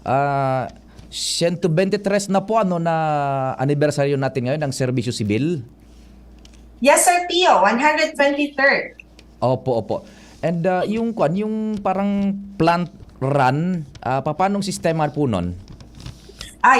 Ah, 123 na po ano na anibersaryo natin ngayon ng serbisyo sibil. Yes, Sir Pio, 123rd. Opo, opo. And yung parang plant run, paanong sistema po nun?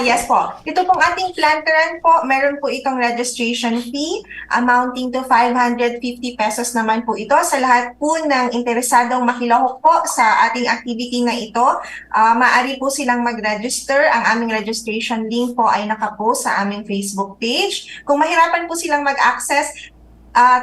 Yes po. Ito pong ating planteran po, meron po itong registration fee amounting to 550 pesos naman po ito sa lahat po ng interesadong makilahok po sa ating activity na ito. Maaari po silang mag-register. Ang aming registration link po ay nakapost sa aming Facebook page. Kung mahirapan po silang mag-access,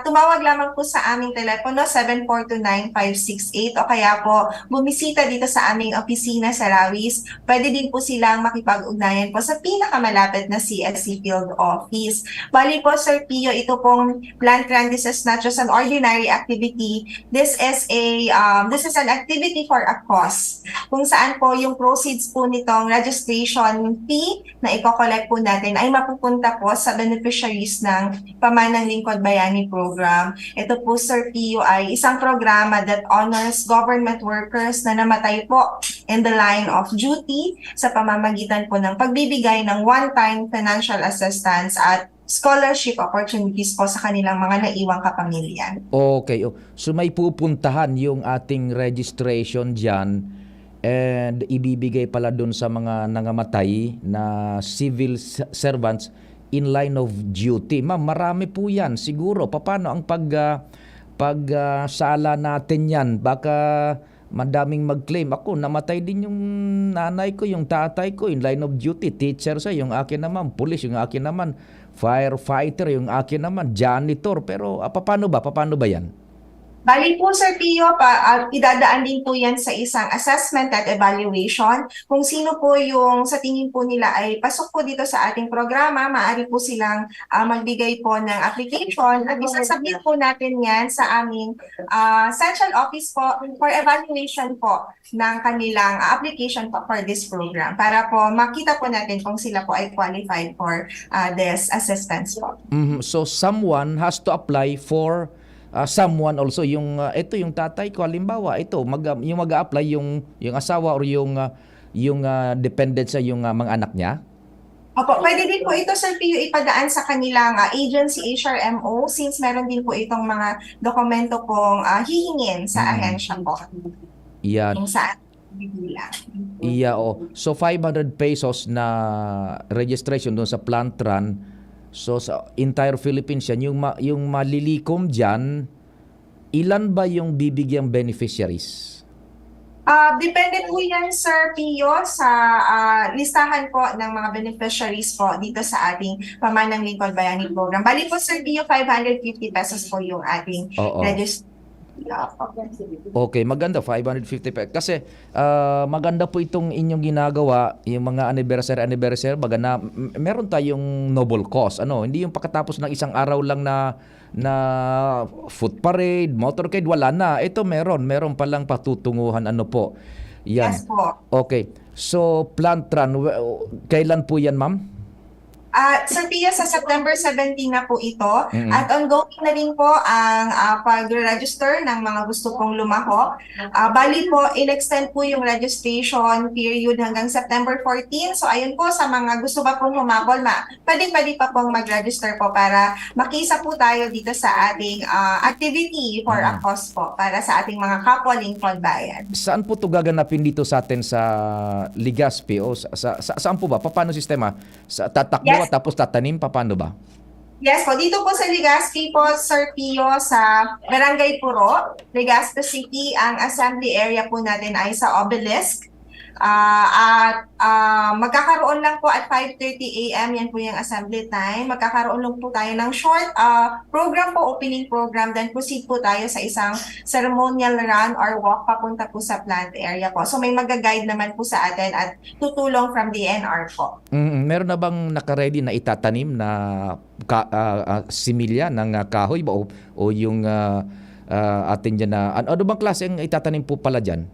tumawag lamang po sa aming telepono 7429-568 o kaya po bumisita dito sa aming opisina sa Rawis. Pwede din po silang makipag-ugnayan po sa pinakamalapit na CSC Field Office. Bali po, Sir Pio, ito pong plant run, this is not just an ordinary activity. This is an activity for a cause. Kung saan po yung proceeds po nitong registration fee na i-collect po natin ay mapupunta po sa beneficiaries ng Pamanang Lingkod Bayani Program. Ito po, Sir Pio, ay isang programa that honors government workers na namatay po in the line of duty sa pamamagitan po ng pagbibigay ng one-time financial assistance at scholarship opportunities po sa kanilang mga naiwang kapamilya. Okay. So may pupuntahan yung ating registration dyan and ibibigay pala dun sa mga nangamatay na civil servants in line of duty. Ma'am, marami po yan. Siguro, paano ang sala natin yan? Baka madaming mag-claim. Ako, namatay din yung nanay ko, yung tatay ko, in line of duty. Teacher sa, yung akin naman, police, yung akin naman, firefighter, yung akin naman, janitor. Pero paano ba yan? Bali po, Sir Pio, idadaan din po yan sa isang assessment at evaluation. Kung sino po yung sa tingin po nila ay pasok po dito sa ating programa, maaari po silang magbigay po ng application at isasubmit po natin yan sa aming central office po for evaluation po ng kanilang application po for this program para po makita po natin kung sila po ay qualified for this assistance po. So someone has to apply for someone also yung ito yung tatay ko halimbawa yung mag-a-apply yung asawa or yung dependent sa yung mga anak niya. Opo, pwede din po ito, Sir Pio, ipadaan sa kanilang agency HRMO since meron din po itong mga dokumento pong hihingin sa ahensya po. Yan. Kung saan bibilang. Iya, so 500 pesos na registration doon sa plant run. So sa entire Philippines yan, yung malilikom dyan, ilan ba yung bibigyang beneficiaries? Depende po yan, Sir Pio, sa listahan po ng mga beneficiaries po dito sa ating Pamanang Lingkod Bayani Program. Bali po, Sir Pio, 550 pesos po yung ating registration. Okay, maganda 550 pesos. Kasi maganda po itong inyong ginagawa, yung mga anniversary, maganda. Meron tayong noble cause. Hindi yung pagkatapos ng isang araw lang na foot parade, motorcade, wala na. Ito meron palang patutunguhan po. Yan. Yes po. Okay. So, plant run, kailan po yan, ma'am? Sir Pia, sa September 17 na po ito at ongoing na rin po ang pag-register ng mga gusto pong lumahok. Bali po, in-extend po yung registration period hanggang September 14. So ayun po, sa mga gusto pa pong humabol, pwede pa pong mag-register po para makisa po tayo dito sa ating activity for a cause po para sa ating mga kapwa Lingkod Bayan. Saan po ito gaganapin dito sa atin sa Legazpi o saan po ba? Paano sistema? Sa tatakbo tapos tatanim, paano ba? Yes po, dito po sa Legazpi po, Sir Pio, sa Barangay Puro, Legazpi City, ang assembly area po natin ay sa Obelisk. Magkakaroon lang po at 5:30 AM, yan po yung assembly time. Magkakaroon lang po tayo ng short program po, opening program, then proceed po tayo sa isang ceremonial run or walk papunta po sa plant area po. So may mag-guide naman po sa atin at tutulong from DNR po. Meron na bang nakaready na itatanim na similya ng kahoy ba o yung atin dyan na ano bang klase ang itatanim po pala dyan?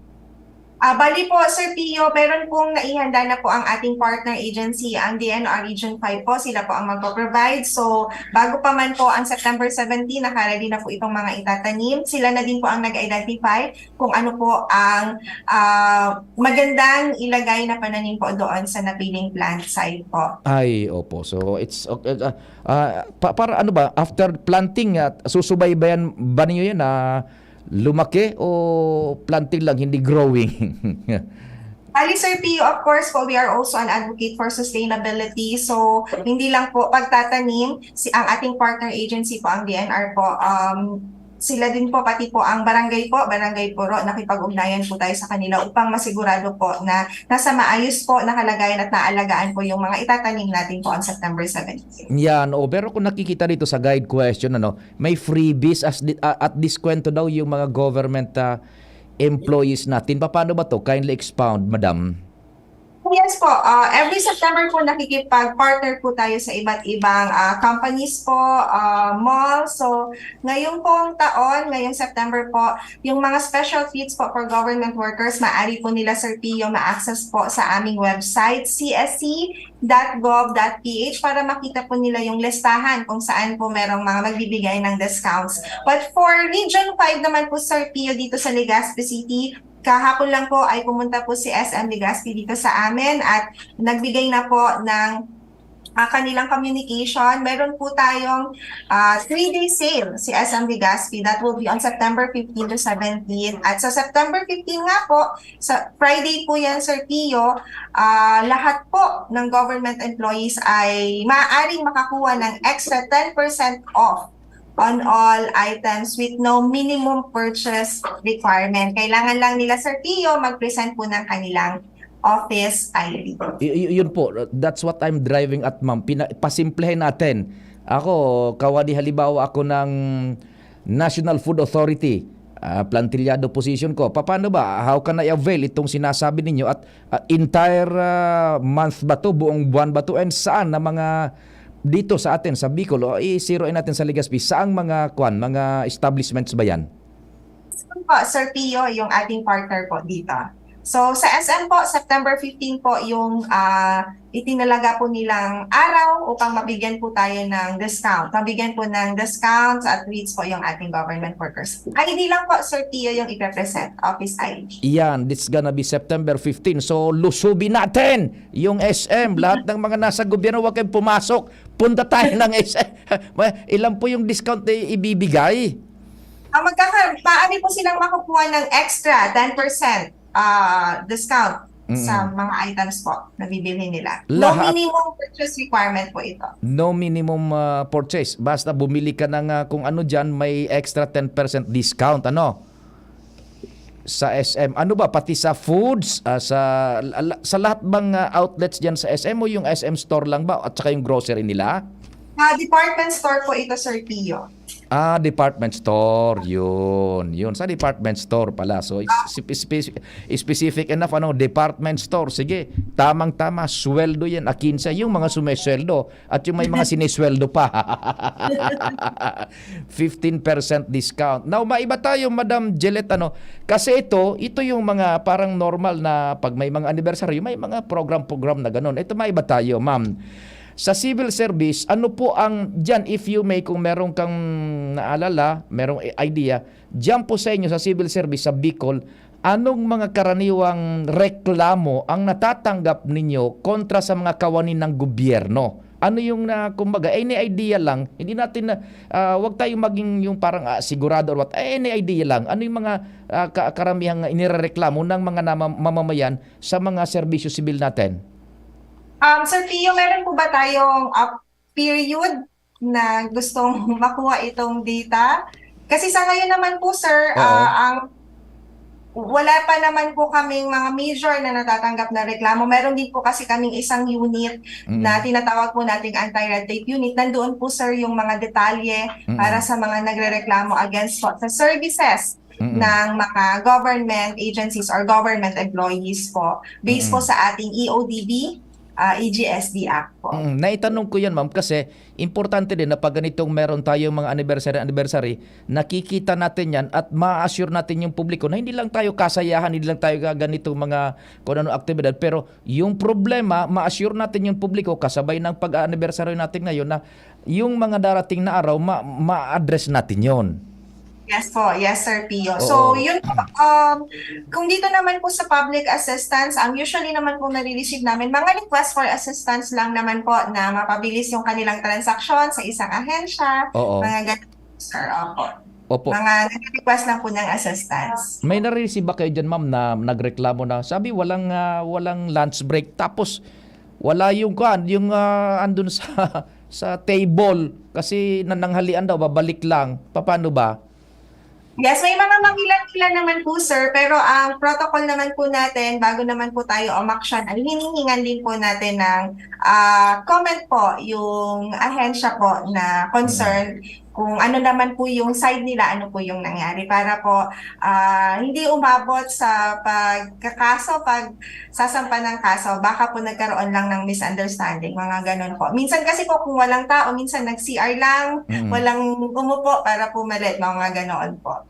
Bali po, Sir Pio, meron pong naihanda na po ang ating partner agency, ang DNR Region 5 po. Sila po ang magpo-provide. So, bago pa man po ang September 17, nakaready na po itong mga itatanim. Sila na din po ang nag-identify kung ano po ang magandang ilagay na pananim po doon sa napiling plant site po. Ay, opo. So it's okay. Para ano ba, after planting, susubaybayan ba niyo yan na lumaki o planting lang, hindi growing? Ali, Sir Pio, of course po, we are also an advocate for sustainability. So, hindi lang po pagtatanim, ang ating partner agency po, ang DNR po, sila din po, pati po ang barangay po, Barangay Puro, nakipag-ugnayan po tayo sa kanila upang masigurado po na nasa maayos po na kalagayan at naalagaan po yung mga itatanim natin po on September 17. Yan, pero kung nakikita dito sa guide question, may freebies at diskwento daw yung mga government employees natin. Paano ba to? Kindly expound, madam. Yes po, every September po nakikipag-partner po tayo sa iba't ibang companies po, malls. So ngayong pong taon, ngayong September po, yung mga special treats po for government workers, maaari po nila, Sir Pio, ma-access po sa aming website, csc.gov.ph, para makita po nila yung listahan kung saan po merong mga magbibigay ng discounts. But for Region 5 naman po, Sir Pio, dito sa Legazpi City, kahapon lang po ay pumunta po si SM Legazpi dito sa amin at nagbigay na po ng kanilang communication. Meron po tayong 3-day sale si SM Legazpi. That will be on September 15 to 17. At sa September 15 nga po, sa Friday po yan, Sir Pio, lahat po ng government employees ay maaaring makakuha ng extra 10% off on all items with no minimum purchase requirement. Kailangan lang nila, Sir Pio, mag-present po ng kanilang office ID. Yun po, that's what I'm driving at, ma'am. Pasimplehin natin. Ako, kawadi halimbawa ako ng National Food Authority, plantillado position ko. Paano ba? How can I avail itong sinasabi ninyo at entire month ba to, buong buwan ba to, and saan na mga dito sa atin sa Bicol, i-zeroin natin sa Legazpi, saang mga establishments ba yan? Po, Sir Pio, yung ating partner po dito. So sa SM po, September 15 po yung itinalaga po nilang araw upang mabigyan po tayo ng discount. Mabigyan po ng discounts at treats po yung ating government workers. ID lang po, Sir Pio, yung ipe-present, office ID. Yan, this gonna be September 15. So lusubin natin yung SM. Lahat ng mga nasa gobyerno, huwag kayong pumasok. Punta tayo ng SM. Ilan po yung discount na ibibigay? Maaari po silang makukuha ng extra 10% discount sa mga items po na bibili nila. No minimum purchase requirement po ito. No minimum purchase. Basta bumili ka ng kung ano dyan, may extra 10% discount. Sa SM. Ano ba? Pati sa foods? Sa lahat bang outlets dyan sa SM o yung SM store lang ba? At saka yung grocery nila? Department store po ito, Sir Pio. Department store. Yun. Sa department store pala. So, specific enough, department store. Sige, tamang-tama, sweldo yan. 15 yung mga sumesweldo at yung may mga sinisweldo pa. 15% discount. Now, maiba tayo, Madam Jelet, kasi ito yung mga parang normal na pag may mga anniversary, may mga program na ganun. Ito maiba tayo, ma'am. Sa civil service, ano po ang dyan, if you may, kung meron kang naalala, merong idea, dyan po sa inyo sa civil service sa Bicol, anong mga karaniwang reklamo ang natatanggap ninyo kontra sa mga kawanin ng gobyerno? Ano yung kumbaga, any idea lang, hindi natin wag tayong maging yung parang sigurado or what, any idea lang, ano yung mga karamihang inireklamo ng mga mamamayan sa mga serbisyo sibil natin? Sir Pio, meron po ba tayong period na gustong makuha itong data? Kasi sa ngayon naman po, sir, wala pa naman po kaming mga major na natatanggap na reklamo. Meron din po kasi kaming isang unit na tinatawag po nating anti-red tape unit. Nandoon po, sir, yung mga detalye para sa mga nagrereklamo against po sa services ng mga government agencies or government employees po. Based po sa ating EODB, EGSD Act po. Naitanong ko yan, ma'am, kasi importante din na pag ganitong meron tayong mga anniversary, nakikita natin yan at ma-assure natin yung publiko na hindi lang tayo kasayahan, hindi lang tayo ganitong mga kung ano aktibidad, pero yung problema, ma-assure natin yung publiko kasabay ng pag-anniversary natin ngayon na yung mga darating na araw, ma-address natin yon. Yes po, yes Sir Pio. Oo. So yun po, kung dito naman po sa public assistance, usually naman po nare-receive namin mga request for assistance lang naman po na mapabilis yung kanilang transaksyon sa isang ahensya, Oo. mga ganun, sir. Opo. Opo. Mga nare-request lang po ng assistance. May nare-receive ba kayo dyan, ma'am, na nagreklamo na sabi walang lunch break tapos wala yung andun sa table kasi nananghalian daw, babalik lang. Paano ba? Yes, may mga mangilan-ilan naman po sir, pero ang protocol naman po natin bago naman po tayo umaksyon ay hinihingan din po natin ng comment po yung ahensya po na concerned kung ano naman po yung side nila, ano po yung nangyari para po hindi umabot sa pagkakaso, pag sasampa ng kaso, baka po nagkaroon lang ng misunderstanding, mga ganun po. Minsan kasi po kung walang tao, minsan nag-CR lang, walang umupo para po malit, mga ganoon po.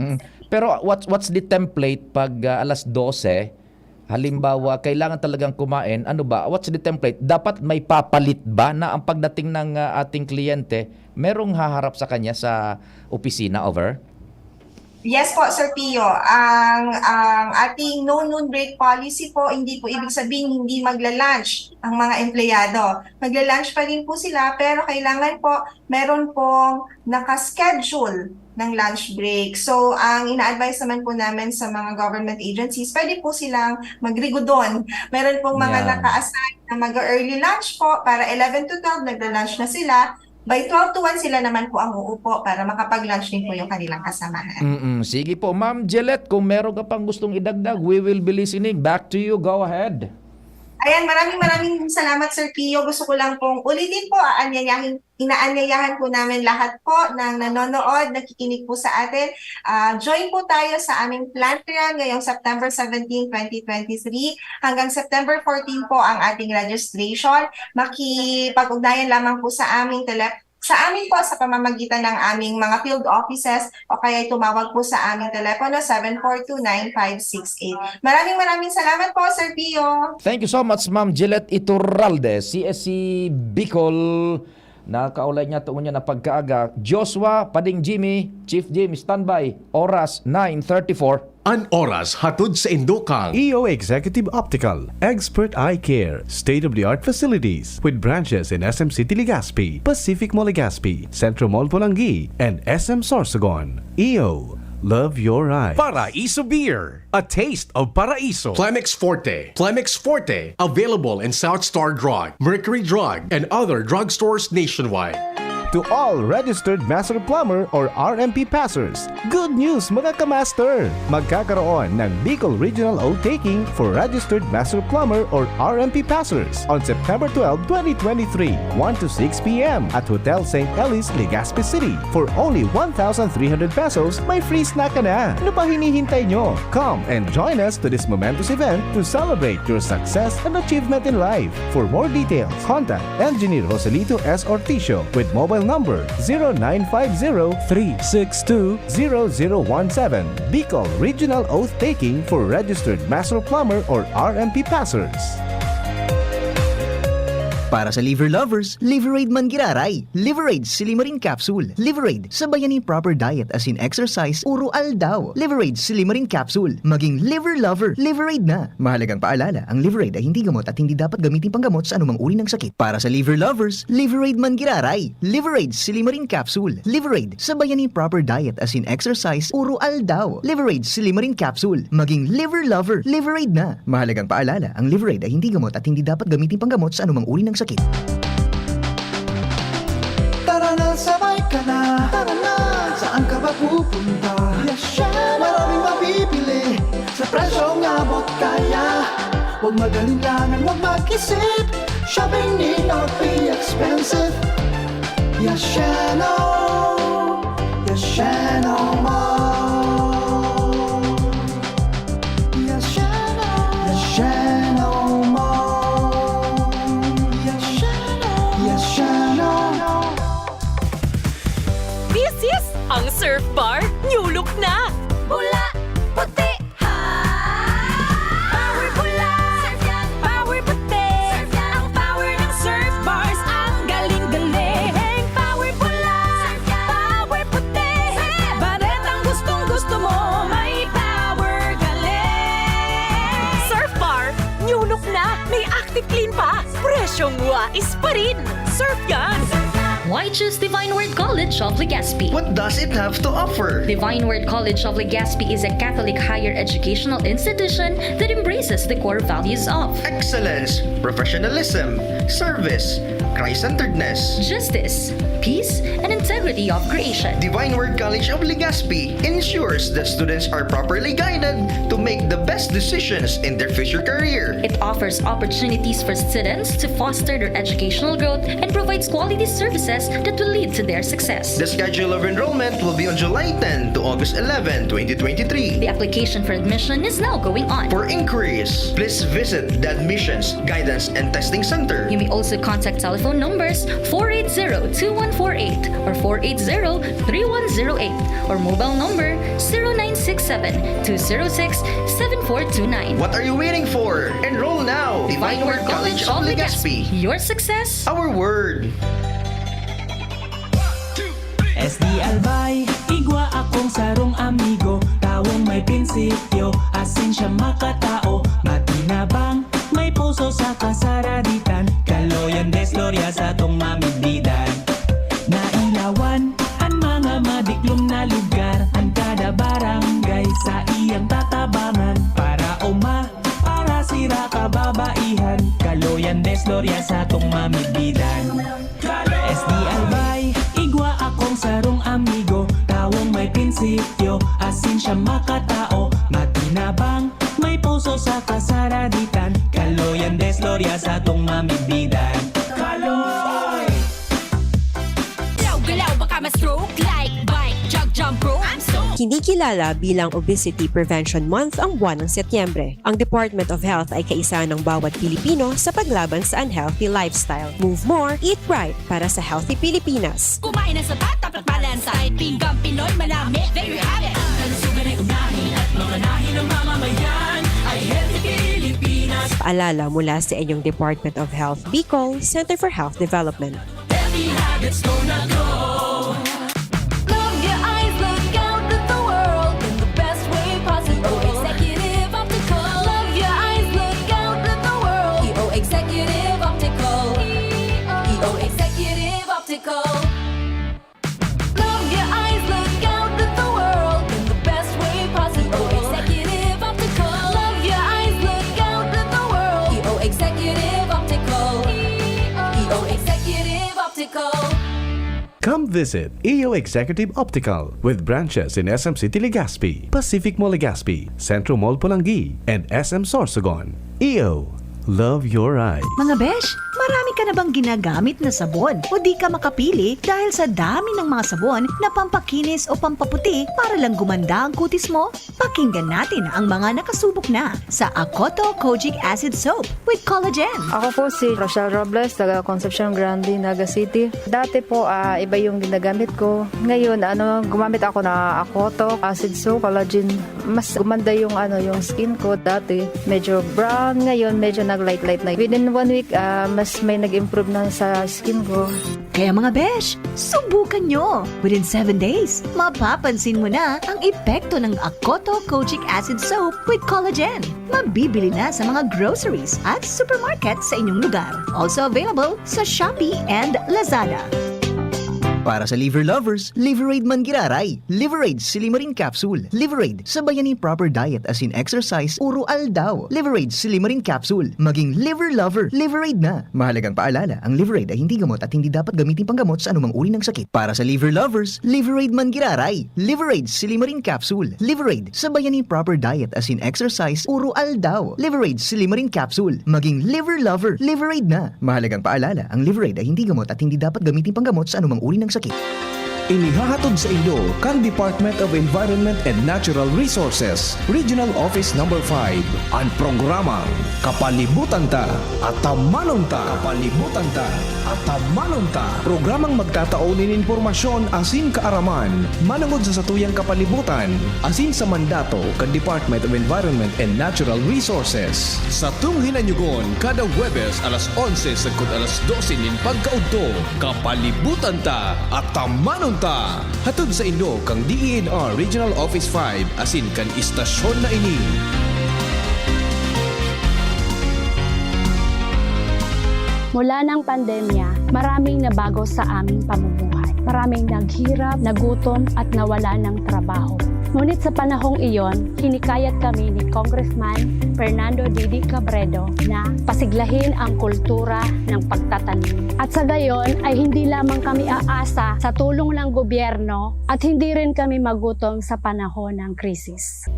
Pero what's the template pag alas 12, halimbawa kailangan talagang kumain, ano ba? What's the template? Dapat may papalit ba na ang pagdating ng ating kliyente, merong haharap sa kanya sa opisina, over? Yes po, Sir Pio. Ang ating no noon break policy po, hindi po ibig sabihin hindi magla-lunch ang mga empleyado. Magla-lunch pa rin po sila, pero kailangan po meron pong nakaschedule ng lunch break. So, ang ina-advise naman po namin sa mga government agencies, pwede po silang magrigodon. Meron pong mga naka-assign na mag-early lunch po para 11 to 12, nagla-lunch na sila. By 12 to 1 sila naman po ang uupo para makapag-lunch din po yung kanilang kasamahan. Sige po. Ma'am Jelet, kung meron ka pang gustong idagdag, we will be listening. Back to you. Go ahead. Ayan, maraming salamat Sir Pio. Gusto ko lang pong ulitin po, inaanyayahan po namin lahat po ng nanonood, nakikinig po sa atin. Join po tayo sa aming plant run ngayong September 17, 2023. Hanggang September 14 po ang ating registration. Makipag-ugnayan lamang po sa aming sa amin po sa pamamagitan ng aming mga field offices o kaya tumawag po sa aming telepono 742-9568. Maraming salamat po, Sir Pio. Thank you so much, Ma'am Jelet Iturralde, CSC Bicol. Nakaulay niya tungo niya na pagkaaga. Joshua Pading Jimmy, Chief Jim, standby. Oras 9:34. An oras hatod sa Indokang. EO Executive Optical, Expert Eye Care, state-of-the-art facilities with branches in SM City Legazpi, Pacific Mall Legazpi, Centro Mall Pulangi, and SM Sorsogon. EO, love your eye. Paraiso Beer, a taste of Paraiso. Plemex Forte. Plemex Forte, available in South Star Drug, Mercury Drug, and other drugstores nationwide. To all registered Master Plumber or RMP passers, good news mga kamaster! Magkakaroon ng Bicol Regional Oath Taking for registered Master Plumber or RMP passers on September 12, 2023, 1 to 6 p.m. at Hotel St. Elis, Legazpi City. For only 1,300 pesos, may free snack ka na. Ano pa hinihintay nyo? Come and join us to this momentous event to celebrate your success and achievement in life. For more details, contact Engineer Joselito S. Orticio with mobile number 0950-362-0017. Bicol Regional Oath Taking for registered Master Plumber or RMP passers. Para sa liver lovers, Liverade man giraray. Liverade Silimarin Capsule. Liverade, sabayan ni proper diet as in exercise, uro aldaw. Liverade Silimarin Capsule. Maging liver lover, Liverade na. Mahalagang paalala, ang Liverade ay hindi gamot at hindi dapat gamitin panggamot sa anumang uri ng sakit. Para sa liver lovers, Liverade man giraray. Liverade Silimarin Capsule. Liverade, sabayan ni proper diet as in exercise, uro aldaw. Liverade Silimarin Capsule. Maging liver lover, Liverade na. Mahalagang paalala, ang Liverade ay hindi gamot at hindi dapat gamitin panggamot sa anumang uri ng sakit. Tara na, sabay ka na. Tara na, saan ka ba pupunta? Maraming mabibili sa presyong abot kaya. Huwag magalinlangan, huwag mag-isip. Shopping need not be expensive. Yashano Mall. Yashano Mall. mamahalin pa. Presyong wais pa rin. Surf yan! Why choose Divine Word College of Legazpi? What does it have to offer? Divine Word College of Legazpi is a Catholic higher educational institution that embraces the core values of Excellence, professionalism, service, Christ-centeredness. justice, peace, and integrity of creation. Divine Word College of Legazpi ensures that students are properly guided to make the best decisions in their future career. It offers opportunities for students to foster their educational growth and provides quality services that will lead to their success. The schedule of enrollment will be on July 10 to August 11, 2023. The application for admission is now going on. For inquiries, please visit the Admissions, Guidance, and Testing Center. You may also contact telephone numbers 480-2148 or 480-3108 or mobile number 0967-206-7429. What are you waiting for? Enroll now! Divine Word College of Legazpi. Your success, Our word! SD Albay, igwa akong sarong amigo. Tawong may prinsipyo, asin siya makatao. Matinabang, may puso sa kasaraditan. Kaloyan desloria sa tong mamigdidan. Nailawan, ang mga madiklom na lugar. Ang kada barangay sa iyang tatabangan. Para para sira kababaihan. Kaloyan desloria sa tong mamigdidan. SD Albay, igwa akong sarong amigo. Tawong may prinsipyo, asin siya makatao. Matinabang, may puso sa kasaraditan. Kaloyan desloria sa tong mamigdidan. Kaloy! Galaw baka ma-stroke like bike, jog, jump rope. I'm so Kinikilala bilang Obesity Prevention Month ang buwan ng Setyembre. Ang Department of Health ay kaisa ng bawat Pilipino sa paglaban sa unhealthy lifestyle. Move more, eat right para sa healthy Pilipinas. kumain ng sapat, tapat balansay. Pinggang Pinoy, manami, there you have it. Ang kalusugan ay unahin at mamanahin ng mamamayan ay healthy Pilipinas. Paalala mula sa inyong Department of Health Bicol, Center for Health Development. Healthy habits gonna go. Love your eyes, look out at the world in the best way possible. Executive Optical. Love your eyes, look out at the world. EO Executive Optical. EO Executive Optical. Love your eyes, look out at the world in the best way possible. Executive Optical. Love your eyes, look out at the world. EO Executive Optical. EO Executive Optical. Come visit EO Executive Optical with branches in SM City Legazpi, Pacific Mall Legazpi, Centro Mall Pulangi, and SM Sorsogon. EO, love your eyes. Mga besh, marami ka na bang ginagamit na sabon o di ka makapili dahil sa dami ng mga sabon na pampakinis o pampaputi para lang gumanda ang kutis mo? Pakinggan natin ang mga nakasubok na sa Akoto Kojic Acid Soap with Collagen. Ako po si Rochelle Robles, taga Concepcion Grande, Naga City. Dati po, iba yung ginagamit ko. Ngayon, gumamit ako na Akoto Acid Soap, Collagen. Mas gumanda yung, yung skin ko. Dati, medyo brown. Ngayon, medyo nag-light-light na. Within 1 week, mas may nag-improve na sa skin ko. Kaya mga besh, subukan nyo! Within 7 days, mapapansin mo na ang epekto ng Akoto Kojic Acid Soap with Collagen. Mabibili na sa mga groceries at supermarket sa inyong lugar. Also available sa Shopee and Lazada. Para sa liver lovers, Liverade Mangiraray, Liverade Silimarin Capsule, Liverade sa bayani proper diet as in exercise, uro aldaw, Liverade Silimarin Capsule, maging liver lover, Liverade na. Mahalagang paalala, ang Liverade ay hindi gamot at hindi dapat gamitin panggamot sa anumang uri ng sakit. Para sa liver lovers, Liverade Mangiraray, Liverade Silimarin Capsule, Liverade sa bayani proper diet as in exercise, uro aldaw, Liverade Silimarin Capsule, maging liver lover, Liverade na. Mahalagang paalala, ang Liverade ay hindi gamot at hindi dapat gamitin panggamot sa anumang uri ng sakit. Inihahatod sa inyo kang Department of Environment and Natural Resources, Regional Office No. 5, ang programang Kapalibutan Ta at Tamanon Ta. Kapalibutan Ta at Tamanon Ta. Programang magtataunin informasyon asin kaaraman, manungod sa satuyang kapalibutan, asin sa mandato kang Department of Environment and Natural Resources. Sa tunghinanyugon, kada Huwebes alas 11 sagkod alas 12 nin pagkaudto, Kapalibutan Ta at Tamanon Ta. Hatod sa inyo kang DENR Regional Office 5 asin kan istasyon na ini. Mula ng pandemya, maraming nabago sa aming pamumuhay. Maraming naghirap, nagutom at nawala ng trabaho. Ngunit sa panahong iyon, hinikayat kami ni Congressman Fernando Didi Cabredo na pasiglahin ang kultura ng pagtatanim. At sa gayon ay hindi lamang kami aasa sa tulong ng gobyerno at hindi rin kami magutom sa panahon ng krisis.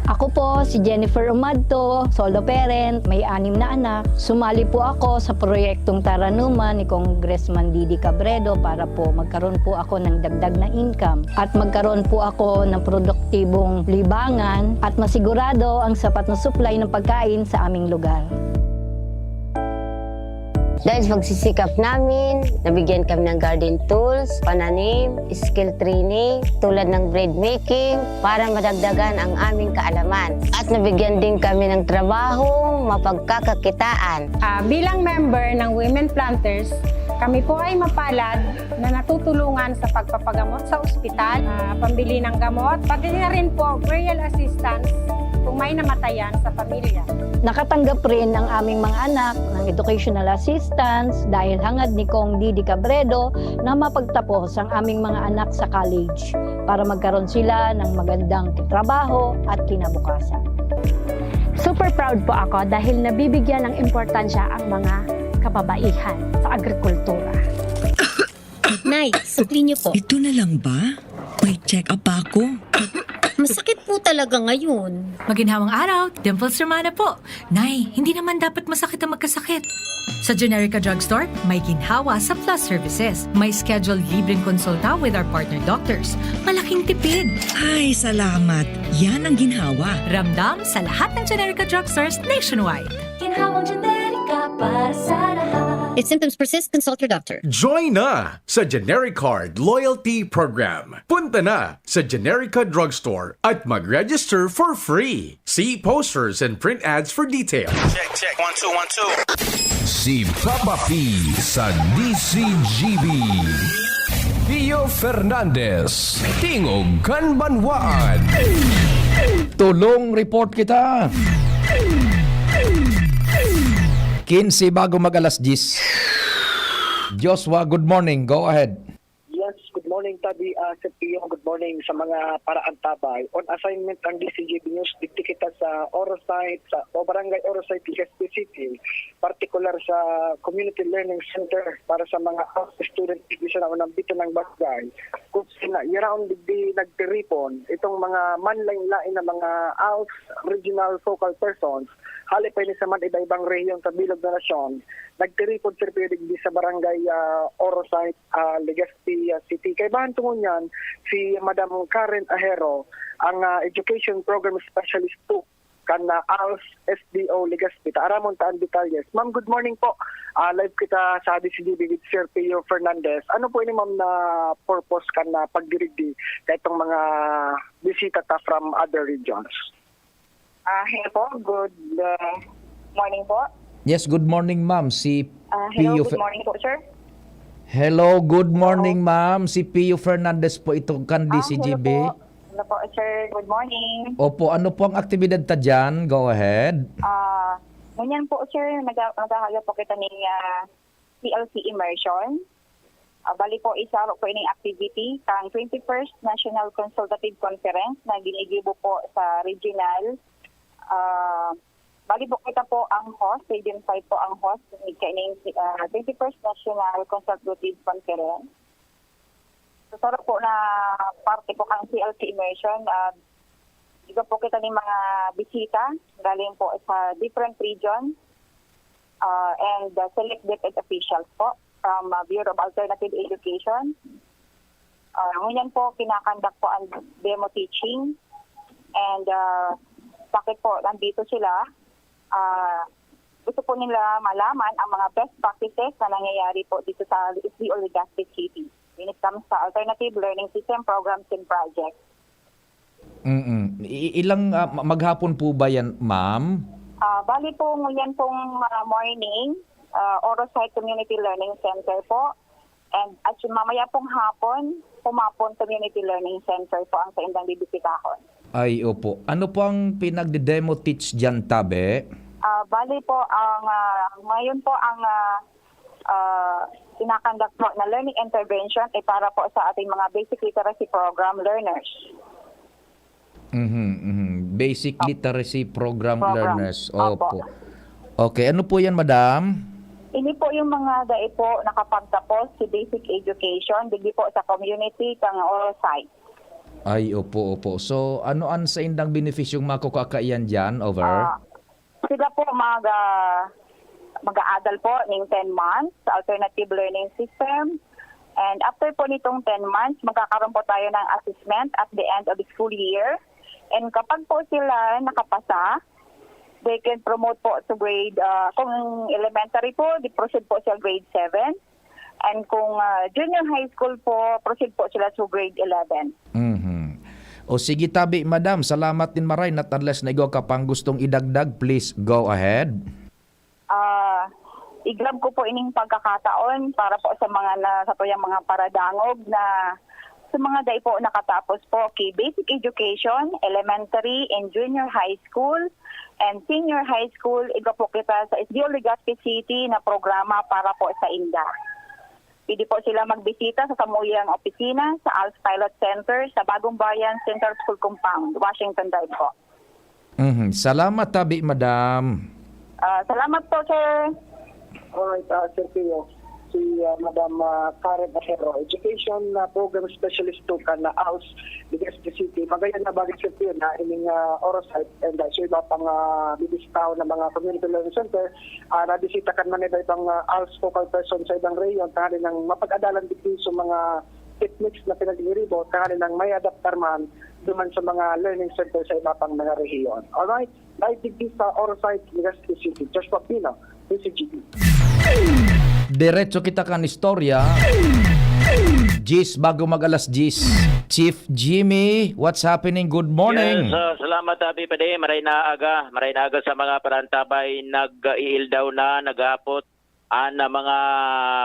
Ako po si Jennifer Umadto, solo parent, may 6 na anak. Sumali po ako sa proyektong Taranuman ni Congressman Didi Cabredo para po magkaroon po ako ng dagdag na income at magkaroon po ako ng produktibong libangan at masigurado ang sapat na supply ng pagkain sa aming lugar. Dahil sa pagsisikap namin, nabigyan kami ng garden tools, pananim, skill training, tulad ng bread making, para madagdagan ang aming kaalaman. At nabigyan din kami ng trabahong mapagkakakitaan. Bilang member ng Women Planters, kami po ay mapalad na natutulungan sa pagpapagamot sa ospital, pambili ng gamot, pati na rin po burial assistance kung may namatayan sa pamilya. Nakatanggap rin ang aming mga anak ng educational assistance dahil hangad ni Kong Didi Cabredo na mapagtapos ang aming mga anak sa college para magkaroon sila ng magandang trabaho at kinabukasan. Super proud po ako dahil nabibigyan ng importansya ang mga kababaihan sa agrikultura. Nay, supli niyo po. Ito na lang ba? May check-up ako. Masakit po talaga ngayon. Maginhawang araw, Dimples Romana po. Nay, hindi naman dapat masakit ang magkasakit. Sa Generica Drugstore, may ginhawa sa Plus Services. May scheduled libreng konsulta with our partner doctors. Malaking tipid. Ay, salamat. Yan ang ginhawa. Ramdam sa lahat ng Generica Drugstores nationwide. Ginhawang generika para sa lahat. If symptoms persist, consult your doctor. Join na sa Generic Card Loyalty Program. Punta na sa Generica Drugstore at mag-register for free. See posters and print ads for details. Check, 1, 2, 1, 2. Si Papa P sa DCGB. Pio Fernandez, Tingog Kanbanwaan. Tulong report kita. 15 bago mag-alas 10. Joshua, good morning. Go ahead. Yes, good morning Tabi, sa Pio, good morning sa mga paraan tabay. On assignment ang DCGB News, dito kita sa Orosite, sa Barangay Orosite, Legazpi City, particular sa Community Learning Center para sa mga student division na unang bito ng barangay. Kung sila, year-round di nagtiripon, itong mga manlain-lain na mga ALS, regional focal persons, halipay ni sa man iba-ibang rehiyon sa Bilog na Nasyon, nagtiripon sir period di sa barangay Orosite, Legazpi City. Kay bahan tungon yan, si Madam Karen Ahero, ang Education Program Specialist po kan ALS SDO Legazpi. Aramon taan detalles. Ma'am, good morning po. Live kita sa DCGB with Sir Pio Fernandez. Ano po ini ma'am na purpose kan na pagdirigdi kahitong mga bisita ta from other regions? Hello po, good morning po. Yes, good morning ma'am. Si Hello, Pio good morning po sir. Hello, good morning ma'am. Si Pio Fernandez po ito kan DCGB. Hello po sir, good morning. Opo, ano po ang aktibidad ta dyan? Go ahead. Ngunyan po sir, nagkakala po kita ng PLC immersion. Bali po isa po ining activity kang 21st National Consultative Conference na ginigibo po sa regional. Bali po kita po ang host, Stadium 5 po ang host ng 21st National Consultative Conference. So sarap po na parte po kang CLC immersion. Iba po kita ng mga bisita galing po sa different regions and selected officials po from Bureau of Alternative Education. Ngunyan po kinakandak po ang demo teaching and bakit po nandito sila. Gusto po nila malaman ang mga best practices na nangyayari po dito sa SDO Legazpi City when it comes sa alternative learning system programs and projects. Ilang maghapon po ba yan, ma'am? Bali po ngayon pong morning, Orosite Community Learning Center po. And at mamaya pong hapon, Pumapon Community Learning Center po ang sa indang bibisitahon. Ay, opo. Ano po ang pinagde-demo teach dyan, Tabe? Bali po, ngayon po ang kinakandak po na learning intervention ay para po sa ating mga basic literacy program learners. Basic Literacy Program Program. Learners. Opo. Okay, ano po yan, madam? Ini po yung mga dai po nakapagtapos si basic education, digdi po sa community kang oral site. Ay, opo. So, ano-an sa indang benefisyong makukakaiyan dyan? Over? Sila po mag-aadal po ng 10 months sa alternative learning system. And after po nitong 10 months, magkakaroon po tayo ng assessment at the end of the school year. And kapag po sila nakapasa, they can promote po to grade, kung elementary po, di proceed po sila grade 7. And kung junior high school po, proceed po sila to grade 11. O sige tabi, madam. Salamat din maray. Not unless na ikaw ka pang gustong idagdag, please go ahead. I-grab ko po ining pagkakataon para po sa mga nasatuyang mga paradangog na sa mga dai po nakatapos po kay basic education, elementary and junior high school and senior high school. Iga po kita sa SDO Legazpi City na programa para po sa INDA. Pwede po sila magbisita sa Samuyang Opisina sa ALS Pilot Center sa Bagong Bayan Central School Compound, Washington Drive po. Salamat tabi, madam. Salamat po, sir. Alright, Sir Pio. Si Madam Karen Ajero, Education Program Specialist to ka na ALS Legazpi City. Magayon na bagay Sir Pio na ining Orosite and so iba pang bibistaw na mga community learning center. Nabisita kan man ito ibang ALS focal person sa ibang rayon kahit ng mapag-adalan dito sa mga techniques na pinag-iribo kahit ng may adaptar man duman sa mga learning center sa iba pang mga rehiyon. Alright, live digdi sa Orosite Legazpi City. Joshua Pino, PCGP. Diretso kita kan istorya. Gis, bago mag-alas 10. Chief Jimmy, what's happening? Good morning. Yes, salamat Abi Pade. Maray na aga sa mga parantabay nag-iil daw na nagapot na mga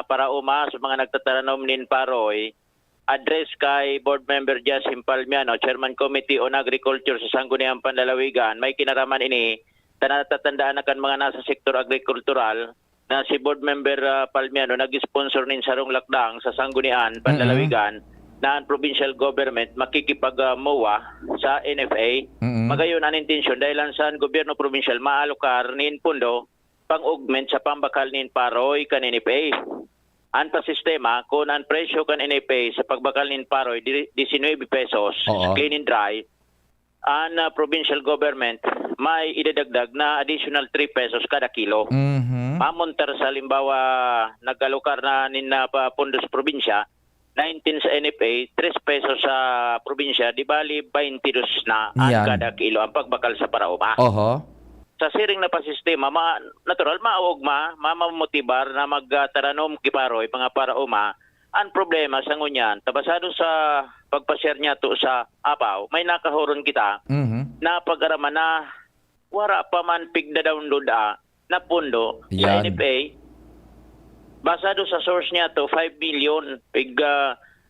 parauma sa mga nagtatanom nin Paroy. Address kay Board Member Jasim Palmiano, Chairman Committee on Agriculture sa Sangguniang Panlalawigan. May kinaraman ini, natatandaan na kan mga nasa sektor agrikultural na si Board Member Palmiano nag-sponsor nin sarong lakdang sa Sanggunian Panlalawigan na ang provincial government makikipag-MOA sa NFA. Magayon ang intensyon dahil ang sa gobyerno provincial maalokar nin pundo pang-augment sa pambakal nin Paroy kan NFA. Ang pasistema kung ang presyo kan NFA sa pagbakal nin Paroy 19 pesos clean and dry, ang provincial government may idadagdag na additional 3 pesos kada kilo. Mamuntar sa limbawa nag-alokar na nin pundos probinsya 19 sa NFA, 3 pesos sa probinsya, di bali 22 na ang kada kilo ang pagbakal sa parauma. Sa siring na pasistema, natural, maugma, mamamotibar na magtaranom kiparoy, mga parauma. Ang problema sa ngunyan, tabasado sa pagpasyar niya to sa apaw, may nakahoron kita na pag-araman na wara pa man pigda download na pundo sa NFA. Basado sa source niya to 5 billion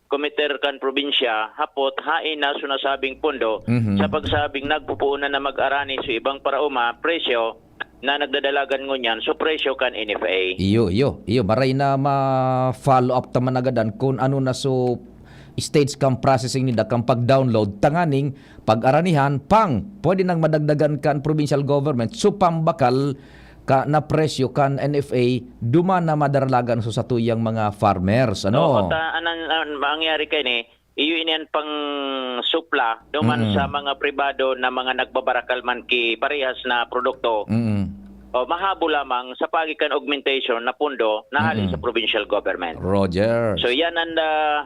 komiter kan probinsya hapot hain na sunasabing pundo sa pagsabing nagpupuunan na mag-arani sa ibang parauma presyo na nagdadalagan ngunyan so presyo kan NFA. Iyo maray na ma-follow up taman agadan kung ano na so stage kang processing nila kang pag-download tanganing pag-aranihan pwede nang madagdagan kan provincial government so pambakal ka na presyo kan NFA duman na madaralagan so sa tuyang mga farmers ano. Anong mangyari kay ni iyo inian pang supla duman sa mga pribado na mga nagbabarakal man ki parehas na produkto. Mahabo lamang sa pagikan augmentation na pundo na halin sa provincial government. Roger. So yan ang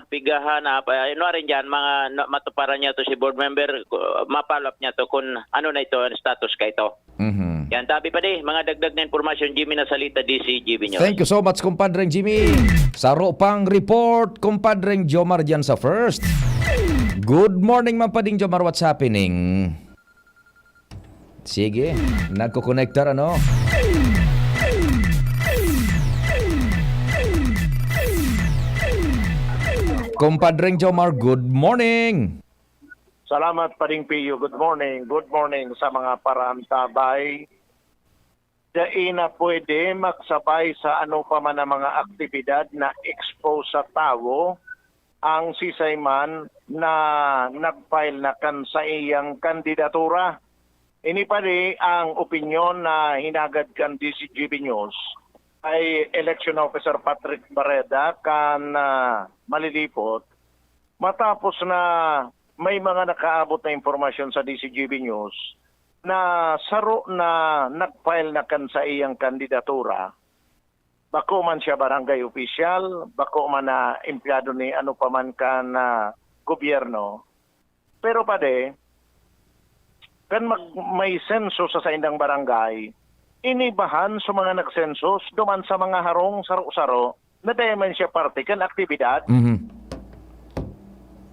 pigahanap. Ano rin dyan, mga matuparan niya to si board member, mapalap niya to kung ano na ito, status ka ito. Yan, tabi pa di, mga dagdag na informasyon, Jimmy Nasalita, DC, GB News. Thank you so much, kumpadreng Jimmy. Saro pang report, kumpadreng Jomar dyan sa first. Good morning, mapading Jomar, what's happening? Sige, nagko-connector ano? Kumpadreng Jomar, good morning. Salamat Pading Pio. Good morning. Good morning sa mga parantabay. dai na pwede magsabay sa ano pa man ang mga aktibidad na expose sa tao ang sisayman na nag-file na kan sa iyang kandidatura. Ini pa rin ang opinyon na hinagad kan DCGB News ay Election Officer Patrick Barreda kan Malilipot matapos na may mga nakaabot na impormasyon sa DCGB News na saro na nag-file na kan sa iyang kandidatura. Bako man siya barangay official, bako man na empleyado ni ano pa man kan gobyerno. Pero pade, kan may senso sa indang barangay, inibahan sa mga nagsensos, duman sa mga harong saro-saro, na dahil man siya parte kan aktibidad.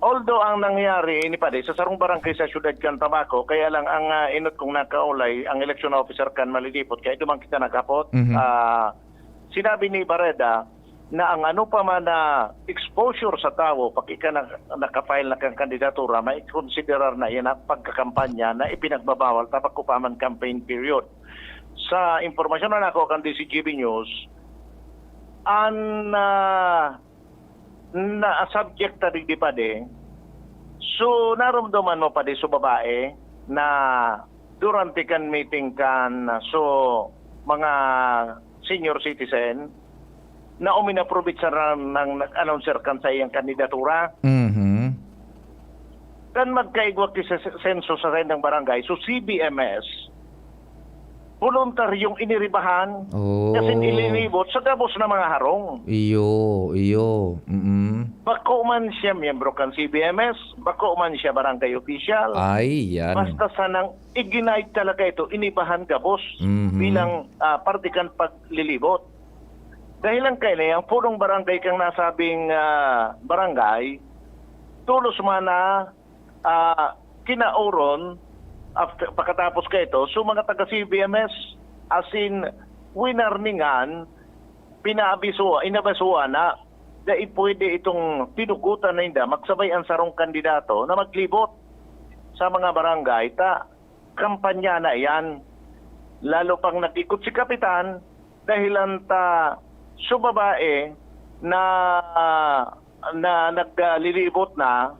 Although ang nangyari ini pade sa sarong barangay sa siyudad kan Tabaco, kaya lang ang inot kong nakaulay ang election officer kan Malilipot, kaya dumang kita nakapot. Sinabi ni Barreda na ang ano pa man na exposure sa tao pag ika nakafile na kang kandidatura, may considerar na yan ang pagkakampanya na ipinagbabawal tapos ko pa man campaign period. Sa impormasyon na nako kan DCGB News, na subject na di pade, so naramdaman mo pade sa babae na durante kan meeting kan so mga senior citizen na uminaprobit sa ng nag-announcer kan sa iyang kandidatura. Kan magkaigwak sa senso sa rendang barangay, so CBMS, voluntaryong iniribahan kasi ilinibot sa gabos na mga harong. Iyo. Bako man siya miyembro kan CBMS, bako man siya barangay official. Ay, yan. Basta sanang iginay talaga ito, inibahan gabos bilang parte kan paglilibot. Dahil lang kayo na yung punong barangay kang nasabing barangay, tulos man na kinauron after, pagkatapos ka ito, so mga taga-CBMS, as in, winarningan, inabasuan na, dahil pwede itong tinukutan na hindi, magsabay ang sarong kandidato na maglibot sa mga barangay, kampanya na yan. Lalo pang nag-ikot si Kapitan, dahilan sa babae na naglilibot na,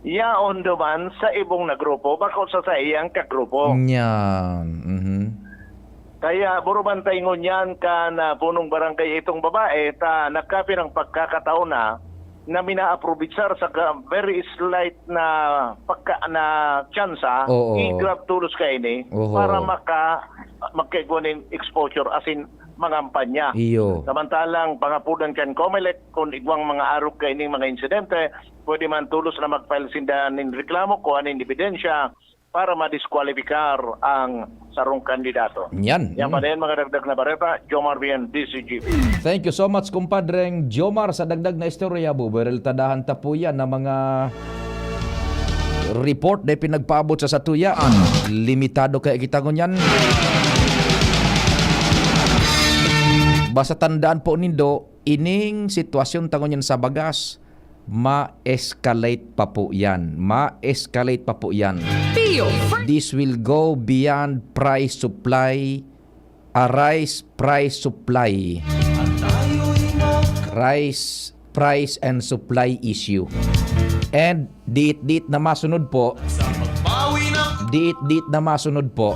yaon duman sa ibong na grupo bako sa iyang kagrupo. Yan. Kaya buruban taingon yan ka na punong barangay itong babae nagkapi ng pagkakataon na minaaprovitsar sa very slight na tsansa, i-grab tulos ka ini para magkaiguanin exposure as in mangampanya. Iyo. Samantalang pangapudan kan COMELEC kung igwang mga arog ka ining mga insidente, pwede man tulos na mag-file sindanin reklamo ko aning ebidensya para madiskwalifikar ang sarong kandidato. Yan. Yan pa din mga dagdag na bareta, Jomar Bien, DCGB. Thank you so much, kumpadreng Jomar, sa dagdag na istorya. Buberil tadahan ta po yan na mga report na pinagpaabot sa satuyaan. Limitado kaya kita ngunyan. Basta tandaan po nindo, ining sitwasyon tangon yan sa bagas, ma-escalate pa po yan. Ma-escalate pa po yan. This will go beyond price supply, price supply. Price and supply issue. And dit na masunod po, dit na masunod po,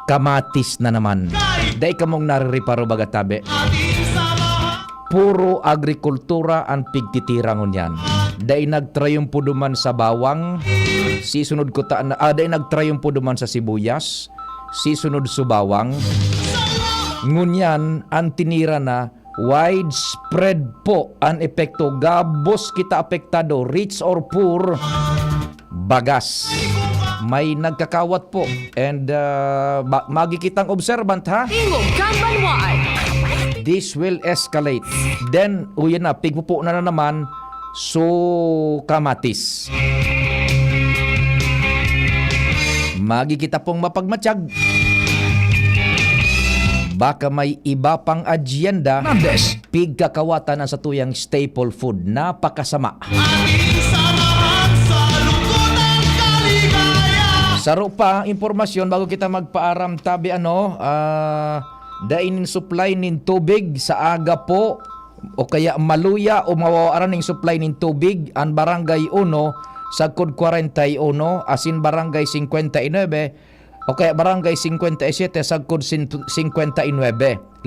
kamatis na naman. Day kamong naririparo bagatabe. Puro agrikultura ang pigtitirangon yan. Day nagtrayumpo duman sa bawang, sisunod ko day nagtrayumpo duman sa sibuyas, sisunod sa bawang. Ngunyan ang tinira na widespread po ang epekto. Gabos kita apektado, rich or poor, bagas. May nagkakawat po. And magikitang observant ha. This will escalate. Then, uyan na, pigpupo na naman, so kamatis. Magikita pong mapagmatsyag. Baka may iba pang agyenda, pigkakawatan ang satuyang staple food. Napakasama. Saro pa impormasyon bago kita magpaaram tabi dainin supply nin tubig sa aga po o kaya maluya o mawawaran ng supply nin tubig ang barangay 1 sa kod 41 asin barangay 59 o kaya barangay 57 sa kod 59.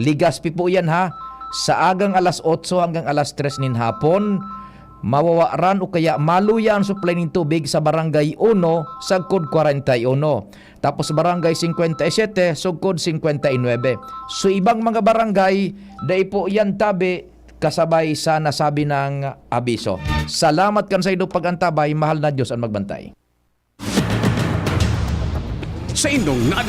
Ligas po yan ha. Sa agang alas 8 hanggang alas 3 nin hapon, mawawaran o kaya maluya ang supply ng tubig sa barangay 1 sa kod 41. Tapos barangay 57 sa kod 59. So ibang mga barangay, dahil po yan tabi kasabay sa nasabi ng abiso. Salamat kan sa inyong pag-antabay, mahal na Diyos ang magbantay. Sa inyong nadang